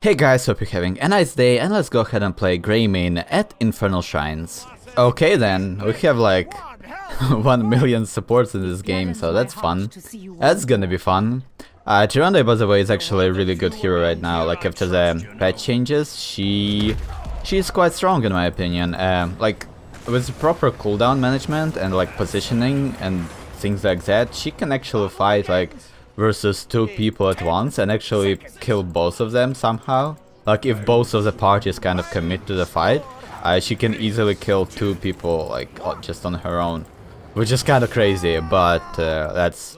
Hey guys, hope you're having a nice day, and let's go ahead and play Greymane at Infernal Shrines. Okay then, we have like 1 million supports in this game, so that's fun. That's gonna be fun. Tyrande, by the way, is actually a really good hero right now. Like after the patch changes, she's quite strong in my opinion. Like with proper cooldown management and like positioning and things like that, she can actually fight like versus 2 people at once and actually kill both of them somehow. Like if both of the parties kind of commit to the fight, she can easily kill 2 people like just on her own, which is kind of crazy. But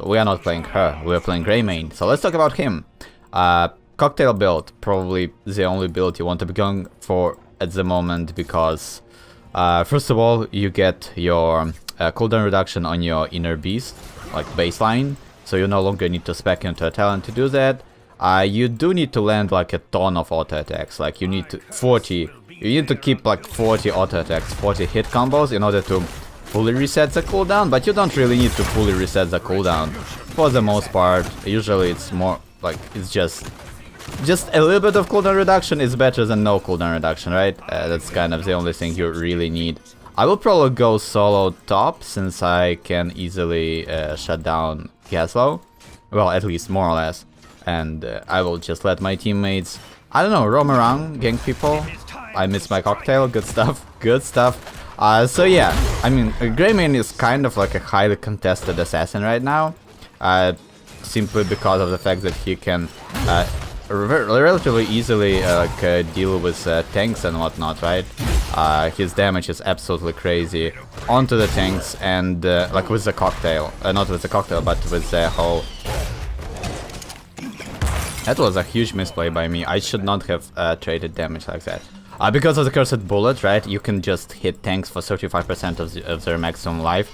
we are not playing her, we are playing Greymane. So let's talk about him. Cocktail build, probably the only build you want to be going for at the moment, because first of all you get your cooldown reduction on your inner beast, like baseline. So you no longer need to spec into a talent to do that. You do need to land like a ton of auto attacks. Like you need to you need to keep like 40 auto attacks, 40 hit combos in order to fully reset the cooldown. But you don't really need to fully reset the cooldown for the most part. Usually it's more like it's just a little bit of cooldown reduction is better than no cooldown reduction, right? That's kind of the only thing you really need. I will probably go solo top since I can easily shut down Gaslow, well, at least more or less, and I will just let my teammates, I don't know, roam around, gank people. I miss my cocktail, good stuff, good stuff. So yeah, I mean, Greymane is kind of like a highly contested assassin right now, simply because of the fact that he can relatively easily deal with tanks and whatnot, right? His damage is absolutely crazy onto the tanks and like with the cocktail, not with the cocktail, but with the whole. That was a huge misplay by me. I should not have traded damage like that. Because of the cursed bullet, right? You can just hit tanks for 35% of their maximum life,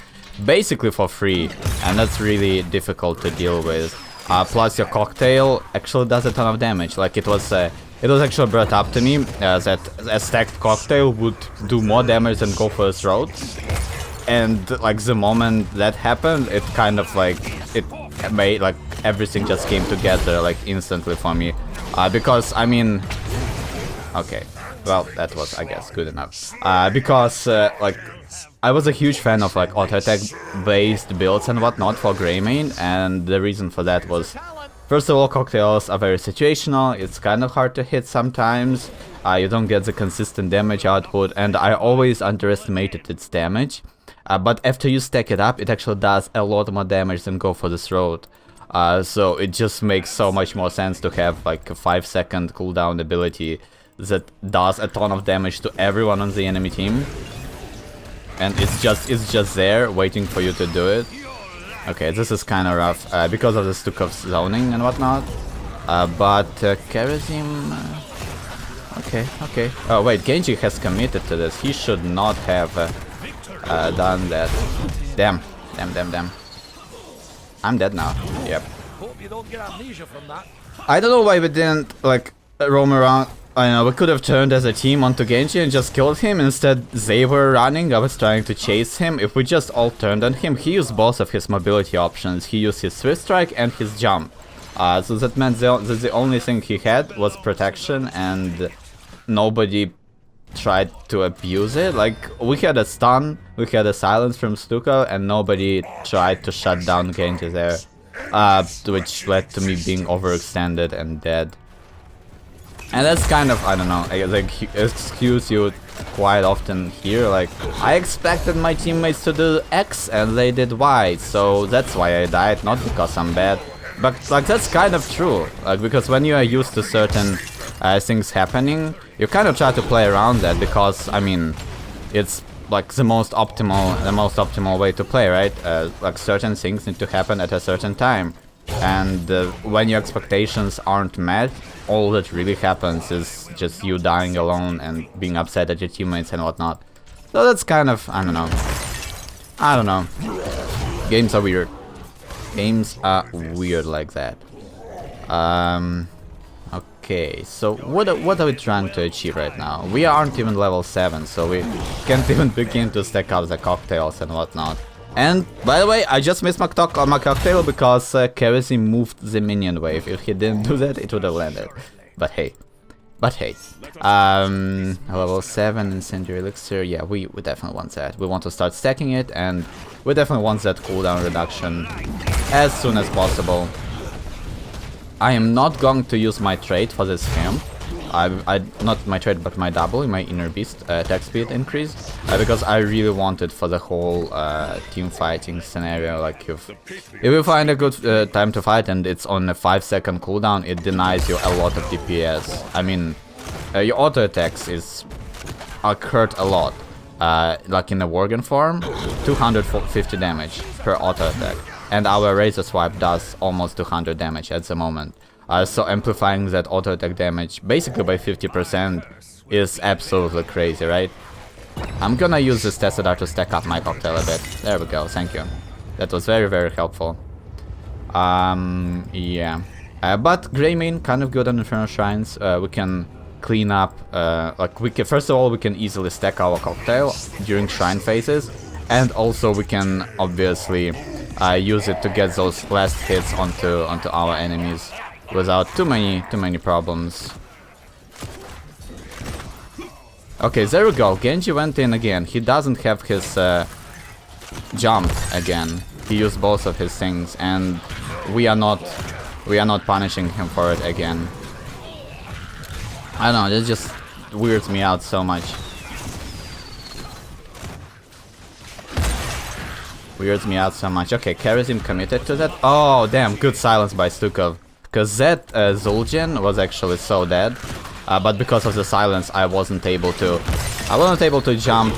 basically for free, and that's really difficult to deal with. Plus your cocktail actually does a ton of damage. Like it was actually brought up to me that a stacked cocktail would do more damage than go for a throat. And like the moment that happened, it kind of like it made like everything just came together like instantly for me. Because I mean, okay, well that was I guess good enough. Because like I was a huge fan of like auto attack based builds and whatnot for Greymane, and the reason for that was, first of all, cocktails are very situational. It's kind of hard to hit sometimes. You don't get the consistent damage output, and I always underestimated its damage. But after you stack it up, it actually does a lot more damage than go for the throat. So it just makes so much more sense to have like a 5-second cooldown ability that does a ton of damage to everyone on the enemy team. And it's just there waiting for you to do it. Okay, this is kind of rough because of the Stukov's zoning and whatnot. But Kerosene. Okay. Oh wait, Genji has committed to this. He should not have done that. Damn. I'm dead now. Yep. I don't know why we didn't like roam around. I know, we could have turned as a team onto Genji and just killed him. Instead, they were running, I was trying to chase him. If we just all turned on him, he used both of his mobility options. He used his Swift Strike and his jump. So that meant that the only thing he had was protection, and nobody tried to abuse it. Like, we had a stun, we had a silence from Stuka, and nobody tried to shut down Genji there. Which led to me being overextended and dead. And that's kind of, I don't know, I excuse you quite often here. Like, I expected my teammates to do X and they did Y, so that's why I died, not because I'm bad. But like, that's kind of true, like, because when you are used to certain things happening, you kind of try to play around that, because I mean, it's like the most optimal way to play, right? Like, certain things need to happen at a certain time. And when your expectations aren't met, all that really happens is just you dying alone and being upset at your teammates and whatnot. So that's kind of, I don't know. Games are weird. Games are weird like that. Okay, so what are we trying to achieve right now? We aren't even level 7, so we can't even begin to stack up the cocktails and whatnot. And, by the way, I just missed my cocktail because Kerosene moved the minion wave. If he didn't do that, it would have landed. But hey, But hey, level 7 Incendiary Elixir, yeah, we definitely want that. We want to start stacking it, and we definitely want that cooldown reduction as soon as possible. I am not going to use my trait for this him. Not my trait, but my double, my inner beast attack speed increase, because I really want it for the whole team fighting scenario. Like if you find a good time to fight and it's on a 5-second cooldown, it denies you a lot of DPS. I mean, your auto attacks hurt a lot. Like in the Worgen form, 250 damage per auto attack, and our Razor Swipe does almost 200 damage at the moment. So amplifying that auto attack damage basically by 50% is absolutely crazy, right? I'm gonna use this Tessadar to stack up my cocktail a bit. There we go, thank you. That was very, very helpful. Yeah. But Greymane kind of good on Infernal Shrines. We can clean up, like first of all, we can easily stack our cocktail during shrine phases, and also we can obviously use it to get those last hits onto our enemies without too many problems. Okay, there we go. Genji went in again. He doesn't have his jump again. He used both of his things, and we are not punishing him for it again. I don't know, it just weirds me out so much. Weirds me out so much. Okay, Charism committed to that. Oh, damn, good silence by Stukov. Because that Zul'jin was actually so dead. But because of the silence, I wasn't able to jump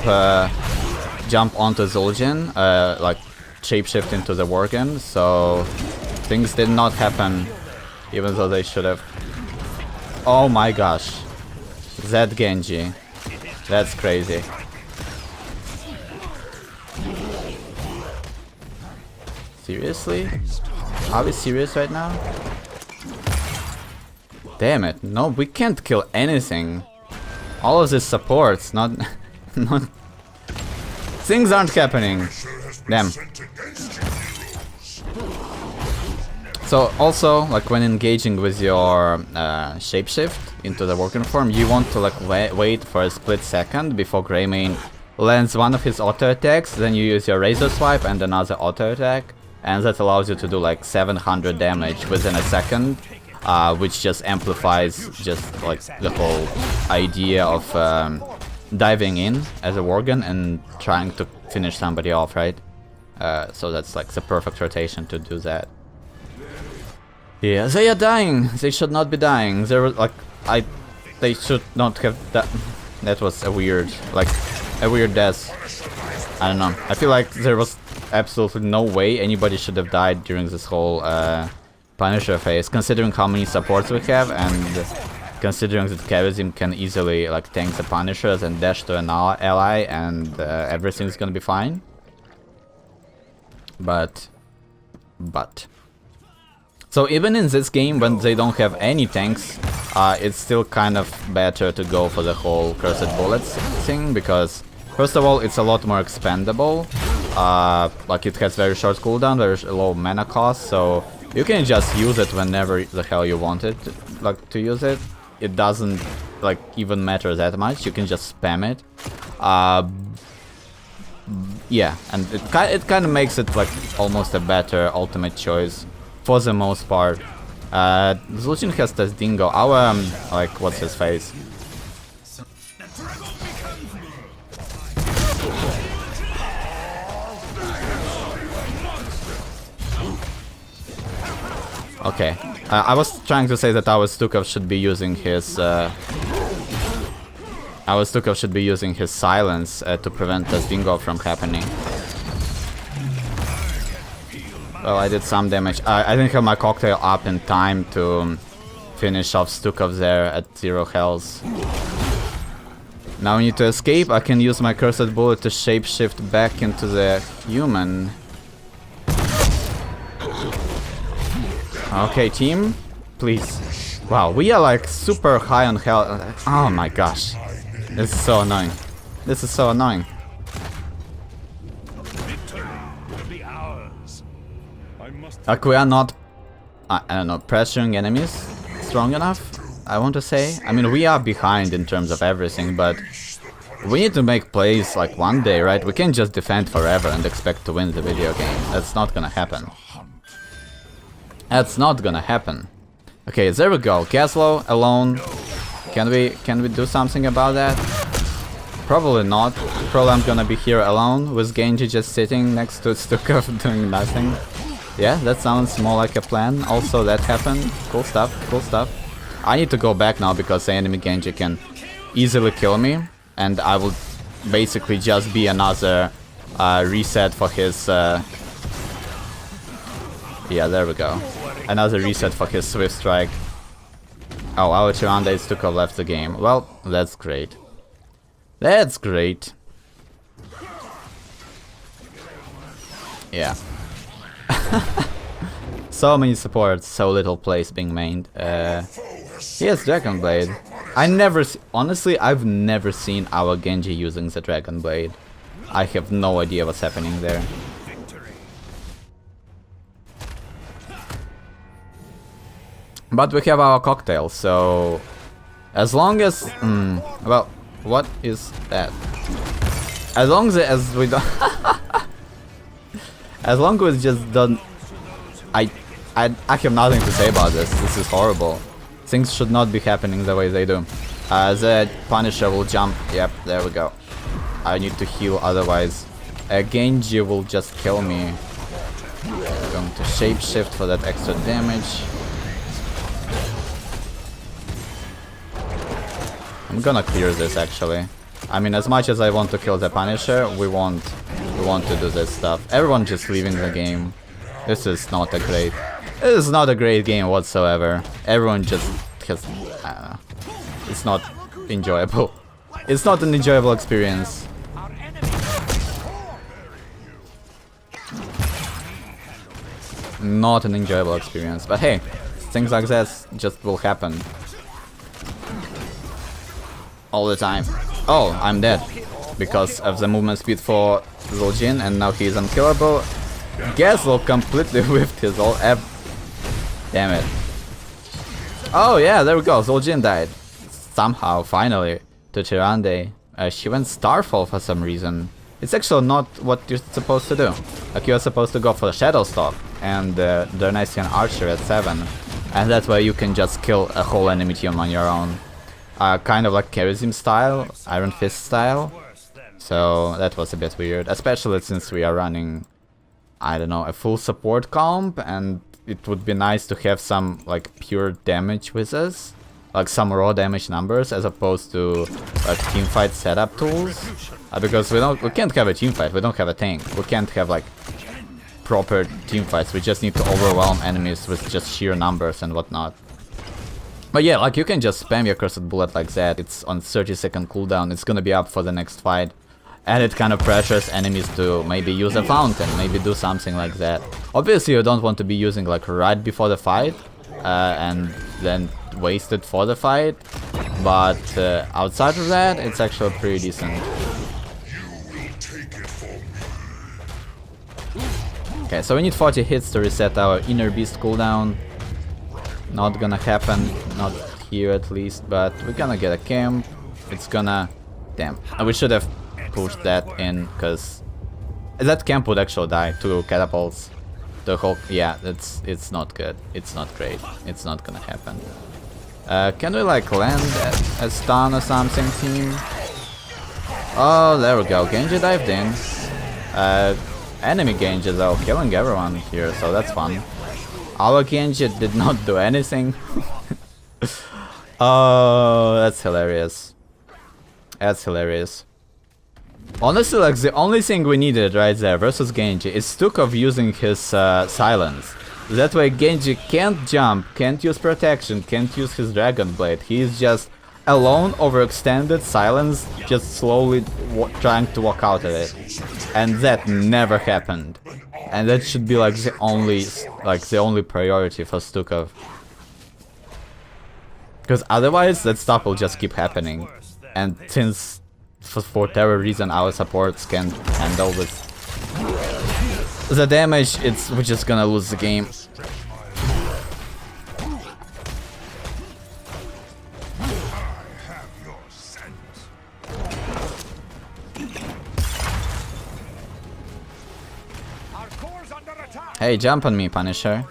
onto Zul'jin, like shapeshift into the Worgen. So things did not happen, even though they should have. Oh my gosh, that Genji, that's crazy. Seriously? Are we serious right now? Damn it, no, we can't kill anything. All of this supports, not... Things aren't happening. Damn. So also, like when engaging with your shapeshift into the Worgen form, you want to like wait for a split second before Greymane lands one of his auto attacks, then you use your Razor Swipe and another auto attack, and that allows you to do like 700 damage within a second, which just amplifies just like the whole idea of diving in as a Worgen and trying to finish somebody off, right? So that's like the perfect rotation to do that. Yeah, they are dying. They should not be dying. They were like, they should not have that. That was a weird death. I don't know. I feel like there was absolutely no way anybody should have died during this whole Punisher phase, considering how many supports we have and considering that Charism can easily like tank the Punishers and dash to an ally and everything's gonna be fine. But. So even in this game, when they don't have any tanks, it's still kind of better to go for the whole Cursed Bullets thing, because first of all, it's a lot more expendable. Like it has very short cooldown, very low mana cost, so you can just use it whenever the hell you want it, like to use it. It doesn't like even matter that much. You can just spam it. Yeah, and it kind of makes it like almost a better ultimate choice. For the most part. Zul'jin has this dingo. Our, like, what's his face? Okay. I was trying to say that our Stukov should be using his... our Stukov should be using his silence to prevent this dingo from happening. Well, I did some damage. I didn't have my cocktail up in time to finish off Stukov there at 0 health. Now we need to escape. I can use my Cursed Bullet to shapeshift back into the human. Okay, team, please. Wow, we are like super high on health. Oh my gosh. This is so annoying. This is so annoying. Like we are not, I don't know, pressuring enemies strong enough. I want to say. I mean, we are behind in terms of everything, but we need to make plays like one day, right? We can't just defend forever and expect to win the video game. That's not gonna happen. That's not gonna happen. Okay, there we go. Gaslow alone. Can we do something about that? Probably not. Probably I'm gonna be here alone with Genji just sitting next to Stukov doing nothing. Yeah, that sounds more like a plan. Also, that happened. Cool stuff, cool stuff. I need to go back now because the enemy Genji can easily kill me. And I will basically just be another reset for his... Yeah, there we go. Another reset for his Swift Strike. Oh, our Tyrande Stukov left the game. Well, that's great. That's great. Yeah. So many supports, so little plays being mained. He has Dragon Blade. Honestly, I've never seen our Genji using the Dragon Blade. I have no idea what's happening there. But we have our cocktail, so as long as well, what is that? As long as we don't as long as we just don't I have nothing to say about this. This is horrible. Things should not be happening the way they do. The Punisher will jump. Yep, there we go. I need to heal, otherwise Genji will just kill me. I'm going to shapeshift for that extra damage. I'm gonna clear this actually. I mean, as much as I want to kill the Punisher, we want to do this stuff. Everyone just leaving the game. This is not a great game whatsoever. Everyone just has, I don't know. It's not enjoyable. It's not an enjoyable experience. Not an enjoyable experience. But hey, things like this just will happen. All the time. Oh, I'm dead. Because of the movement speed for Zul'jin, and now he's unkillable. Gaslow completely whiffed his ult. Damn it. Oh yeah, there we go. Zul'jin died. Somehow, finally, to Tyrande. She went Starfall for some reason. It's actually not what you're supposed to do. Like, you're supposed to go for Shadowstalk and Darnasian Archer at 7. And that way you can just kill a whole enemy team on your own. Kind of like Charism style, Iron Fist style. So that was a bit weird, especially since we are running, I don't know, a full support comp, and it would be nice to have some like pure damage with us, like some raw damage numbers, as opposed to like teamfight setup tools. Because we can't have a teamfight, we don't have a tank, we can't have like proper teamfights. We just need to overwhelm enemies with just sheer numbers and whatnot. But yeah, like, you can just spam your Cursed Bullet like that. It's on 30-second cooldown, it's gonna be up for the next fight. And it kind of pressures enemies to maybe use a fountain, maybe do something like that. Obviously you don't want to be using like right before the fight, and then waste it for the fight. But outside of that, it's actually pretty decent. Okay, so we need 40 hits to reset our Inner Beast cooldown. Not gonna happen, not here at least, but we're gonna get a camp. It's gonna... Damn, we should have pushed that in, because that camp would actually die. 2 catapults. The whole... Yeah, it's not good. It's not great. It's not gonna happen. Can we like land a stun or something, team? Oh, there we go. Genji dived in. Enemy Genji though, killing everyone here, so that's fun. Our Genji did not do anything. Oh, that's hilarious. That's hilarious. Honestly, like, the only thing we needed right there versus Genji is Stukov using his silence. That way Genji can't jump, can't use protection, can't use his Dragon Blade. He's just alone, overextended, silence, just slowly trying to walk out of it. And that never happened. And that should be like the only priority for Stukov. Because otherwise that stuff will just keep happening. And since for whatever reason our supports can't handle with the damage, we're just gonna lose the game. Hey, jump on me, Punisher.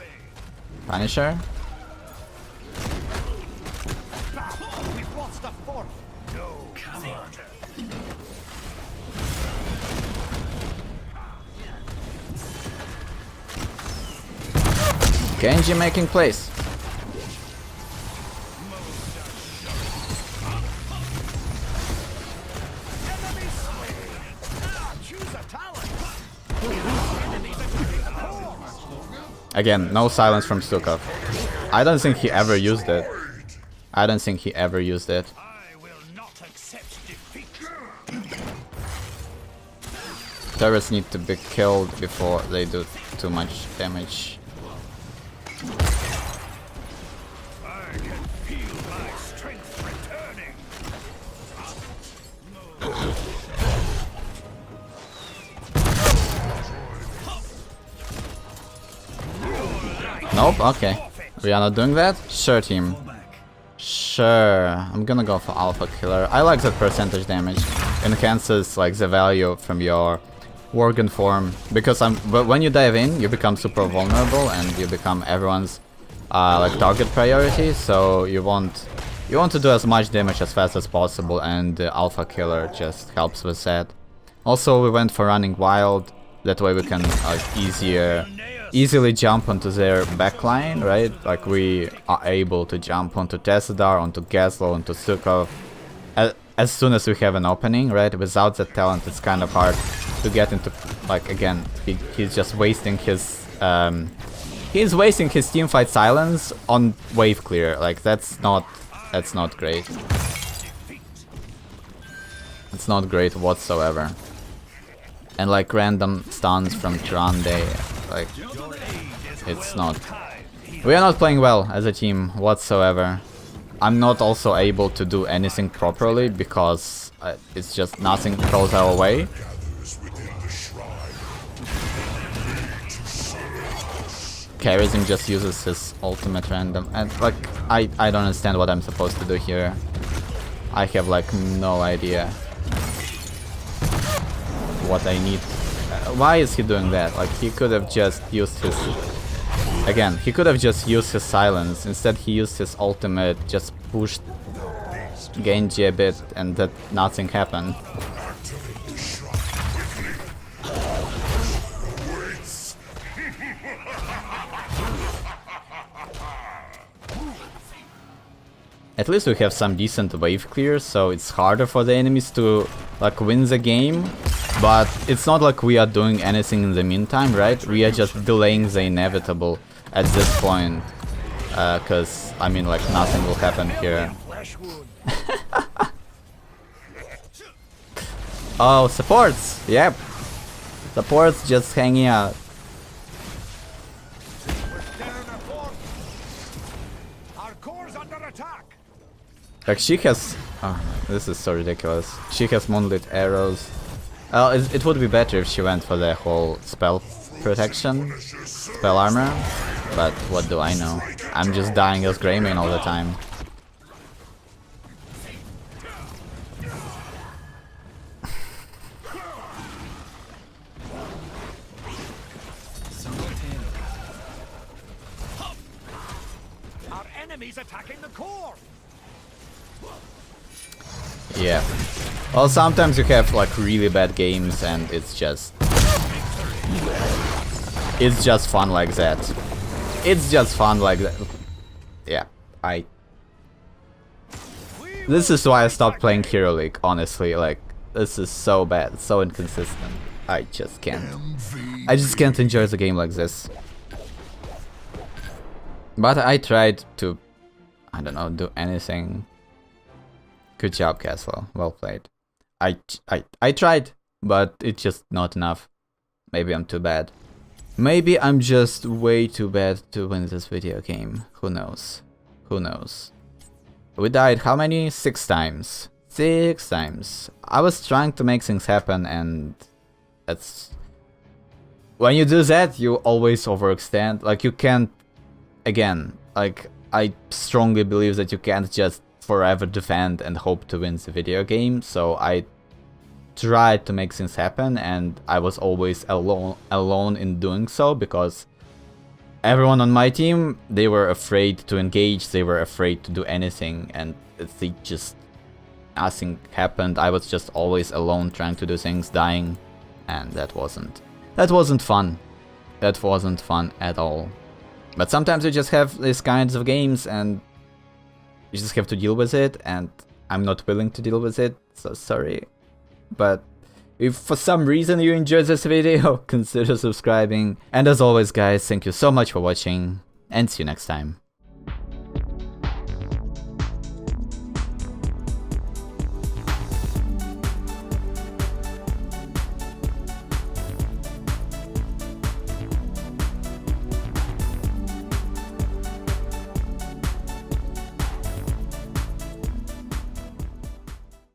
Punisher? Genji making plays. Again, no silence from Stukov. I don't think he ever used it. I don't think he ever used it. Turrets need to be killed before they do too much damage. Nope, okay. We are not doing that? Sure, team. Sure. I'm gonna go for Alpha Killer. I like that percentage damage. Enhances like the value from your Worgen form. Because but when you dive in, you become super vulnerable and you become everyone's like target priority. So you want to do as much damage as fast as possible, and the Alpha Killer just helps with that. Also, we went for running wild. That way we can easily jump onto their backline, right? Like we are able to jump onto Tessadar, onto Gaslow, onto Stukov as soon as we have an opening, right? Without that talent, it's kind of hard to get into. Like again, he's just wasting his teamfight silence on wave clear. Like that's not great. It's not great whatsoever. And like random stuns from Trande, like it's not. We are not playing well as a team whatsoever. I'm not also able to do anything properly because it's just nothing goes our way. Charism just uses his ultimate random, and like I don't understand what I'm supposed to do here. I have like no idea what I need. Why is he doing that? Like he could have just used his... Again, he could have just used his silence. Instead he used his ultimate, just pushed Genji a bit, and that nothing happened. At least we have some decent wave clear, so it's harder for the enemies to like win the game. But it's not like we are doing anything in the meantime, right? We are just delaying the inevitable at this point. Cause I mean like nothing will happen here. Oh, supports! Yep. Supports just hanging out. Like she has... Oh, this is so ridiculous. She has Moonlit Arrows. It would be better if she went for the whole spell protection, spell armor, but what do I know? I'm just dying as Greymane all the time. Our enemies attacking the core. Yeah. Well, sometimes you have like really bad games and it's just fun like that. It's just fun like that. Yeah, this is why I stopped playing Hero League, honestly. Like, this is so bad, so inconsistent. I just can't enjoy the game like this. But I tried to, I don't know, do anything. Good job, Castle. Well played. I tried, but it's just not enough. Maybe I'm too bad. Maybe I'm just way too bad to win this video game. Who knows? Who knows? We died how many? 6 times. 6 times. I was trying to make things happen, and that's... When you do that, you always overextend. Like, you can't... Again, like, I strongly believe that you can't just forever defend and hope to win the video game, so I tried to make things happen, and I was always alone in doing so, because everyone on my team, they were afraid to engage, they were afraid to do anything, and nothing happened. I was just always alone trying to do things, dying, and that wasn't fun. That wasn't fun at all. But sometimes you just have these kinds of games and you just have to deal with it, and I'm not willing to deal with it, so sorry. But if for some reason you enjoyed this video, consider subscribing. And as always guys, thank you so much for watching, and see you next time.